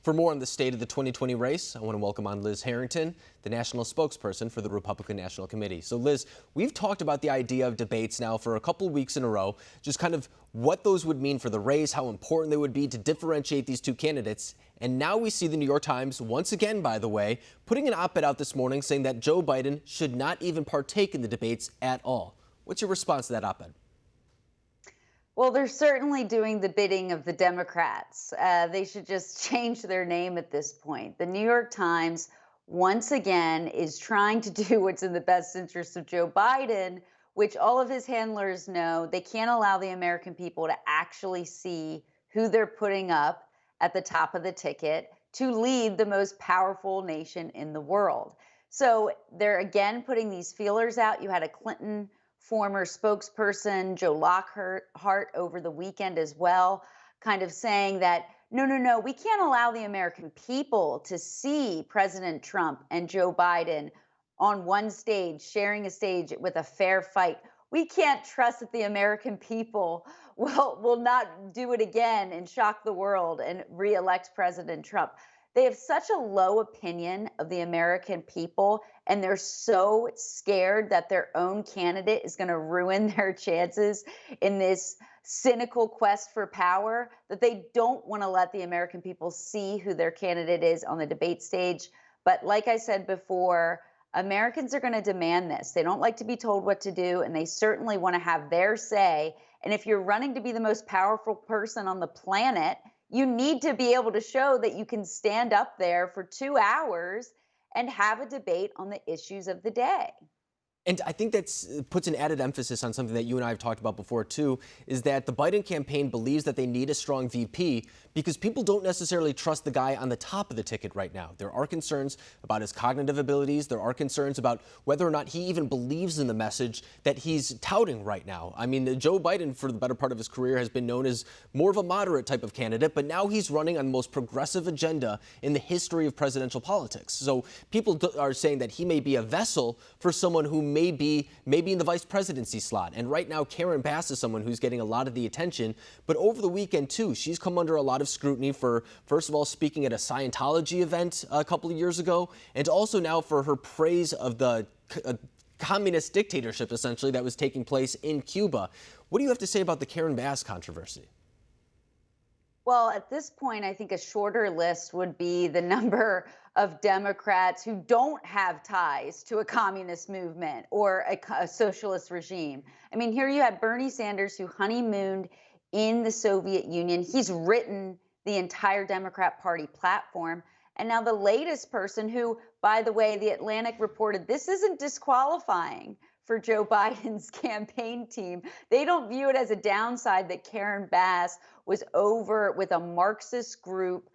For more on the state of the 2020 race, I want to welcome on Liz Harrington, the national spokesperson for the Republican National Committee. So Liz, we've talked about the idea of debates now for a couple of weeks in a row, just kind of what those would mean for the race, how important they would be to differentiate these two candidates. And now we see the New York Times, once again, by the way, putting an op-ed out this morning saying that Joe Biden should not even partake in the debates at all. What's your response to that op-ed? Well, they're certainly doing the bidding of the Democrats. They should just change their name at this point. The New York Times, once again, is trying to do what's in the best interest of Joe Biden, which all of his handlers know they can't allow the American people to actually see who they're putting up at the top of the ticket to lead the most powerful nation in the world. So they're again putting these feelers out. You had a Clinton former spokesperson, Joe Lockhart, over the weekend as well, kind of saying that, no, we can't allow the American people to see President Trump and Joe Biden on one stage, sharing a stage with a fair fight. We can't trust that the American people will not do it again and shock the world and reelect President Trump. They have such a low opinion of the American people, and they're so scared that their own candidate is going to ruin their chances in this cynical quest for power that they don't want to let the American people see who their candidate is on the debate stage. But like I said before, Americans are going to demand this. They don't like to be told what to do, and they certainly want to have their say. And if you're running to be the most powerful person on the planet, you need to be able to show that you can stand up there for 2 hours and have a debate on the issues of the day. And I think that puts an added emphasis on something that you and I have talked about before, too, is that the Biden campaign believes that they need a strong VP because people don't necessarily trust the guy on the top of the ticket right now. There are concerns about his cognitive abilities. There are concerns about whether or not he even believes in the message that he's touting right now. I mean, Joe Biden, for the better part of his career, has been known as more of a moderate type of candidate, but now he's running on the most progressive agenda in the history of presidential politics. So people are saying that he may be a vessel for someone who maybe in the vice presidency slot. And right now, Karen Bass is someone who's getting a lot of the attention. But over the weekend, too, she's come under a lot of scrutiny for, first of all, speaking at a Scientology event a couple of years ago, and also now for her praise of the communist dictatorship, essentially, that was taking place in Cuba. What do you have to say about the Karen Bass controversy? Well, at this point, I think a shorter list would be the number of Democrats who don't have ties to a communist movement or a socialist regime. I mean, here you had Bernie Sanders, who honeymooned in the Soviet Union. He's written the entire Democrat Party platform. And now the latest person who, by the way, The Atlantic reported this isn't disqualifying for Joe Biden's campaign team. They don't view it as a downside that Karen Bass was over with a Marxist group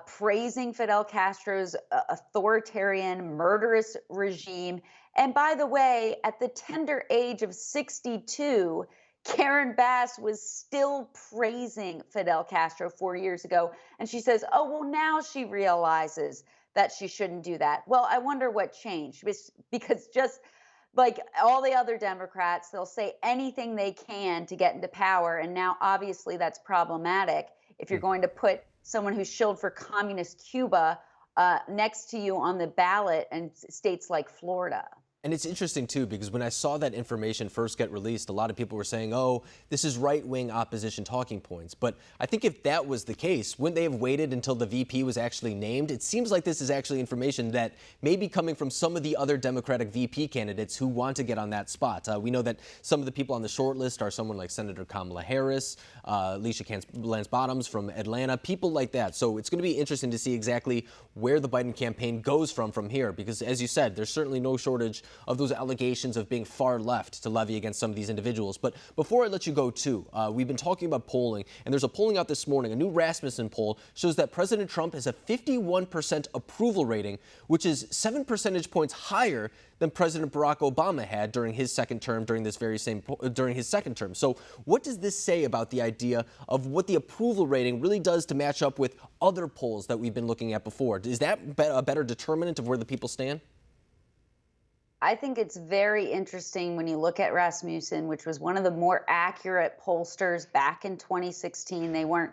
praising Fidel Castro's authoritarian, murderous regime. And by the way, at the tender age of 62, Karen Bass was still praising Fidel Castro 4 years ago. And she says, oh, well, now she realizes that she shouldn't do that. Well, I wonder what changed, because just like all the other Democrats, they'll say anything they can to get into power. And now, obviously, that's problematic if you're going to put someone who's shilled for communist Cuba next to you on the ballot in states like Florida. And it's interesting, too, because when I saw that information first get released, a lot of people were saying, oh, this is right-wing opposition talking points. But I think if that was the case, wouldn't they have waited until the VP was actually named? It seems like this is actually information that may be coming from some of the other Democratic VP candidates who want to get on that spot. We know that some of the people on the short list are someone like Senator Kamala Harris, Alicia Lance Bottoms from Atlanta, people like that. So it's going to be interesting to see exactly where the Biden campaign goes from here, because, as you said, there's certainly no shortage of those allegations of being far left to levy against some of these individuals. But before I let you go, too, we've been talking about polling, and there's a polling out this morning. A new Rasmussen poll shows that President Trump has a 51% approval rating, which is 7 percentage points higher than President Barack Obama had during his second term, during his second term. So what does this say about the idea of what the approval rating really does to match up with other polls that we've been looking at before? Is that a better determinant of where the people stand? I think it's very interesting when you look at Rasmussen, which was one of the more accurate pollsters back in 2016. They weren't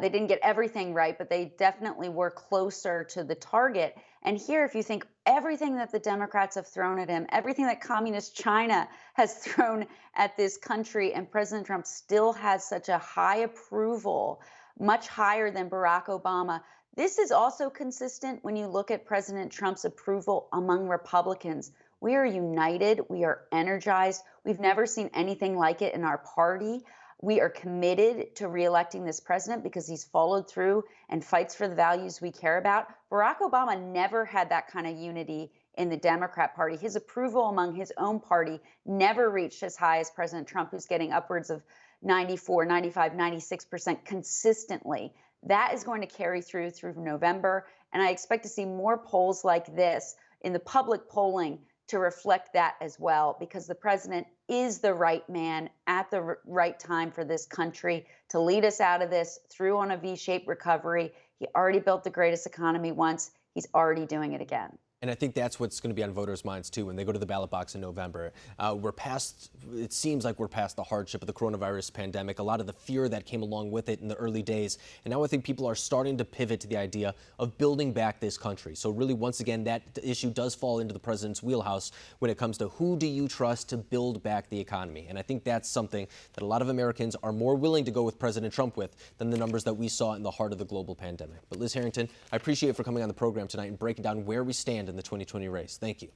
They didn't get everything right, but they definitely were closer to the target. And here, if you think everything that the Democrats have thrown at him, everything that communist China has thrown at this country, and President Trump still has such a high approval, much higher than Barack Obama. This is also consistent when you look at President Trump's approval among Republicans. We are united. We are energized. We've never seen anything like it in our party. We are committed to reelecting this president because he's followed through and fights for the values we care about. Barack Obama never had that kind of unity in the Democrat Party. His approval among his own party never reached as high as President Trump, who's getting upwards of 94, 95, 96% consistently. That is going to carry through November. And I expect to see more polls like this in the public polling to reflect that as well, because the president is the right man at the right time for this country to lead us out of this through on a V-shaped recovery. He already built the greatest economy once. He's already doing it again. And I think that's what's going to be on voters' minds, too, when they go to the ballot box in November. It seems like we're past the hardship of the coronavirus pandemic, a lot of the fear that came along with it in the early days. And now I think people are starting to pivot to the idea of building back this country. So really, once again, that issue does fall into the president's wheelhouse when it comes to who do you trust to build back the economy. And I think that's something that a lot of Americans are more willing to go with President Trump with than the numbers that we saw in the heart of the global pandemic. But Liz Harrington, I appreciate it for coming on the program tonight and breaking down where we stand in the 2020 race. Thank you.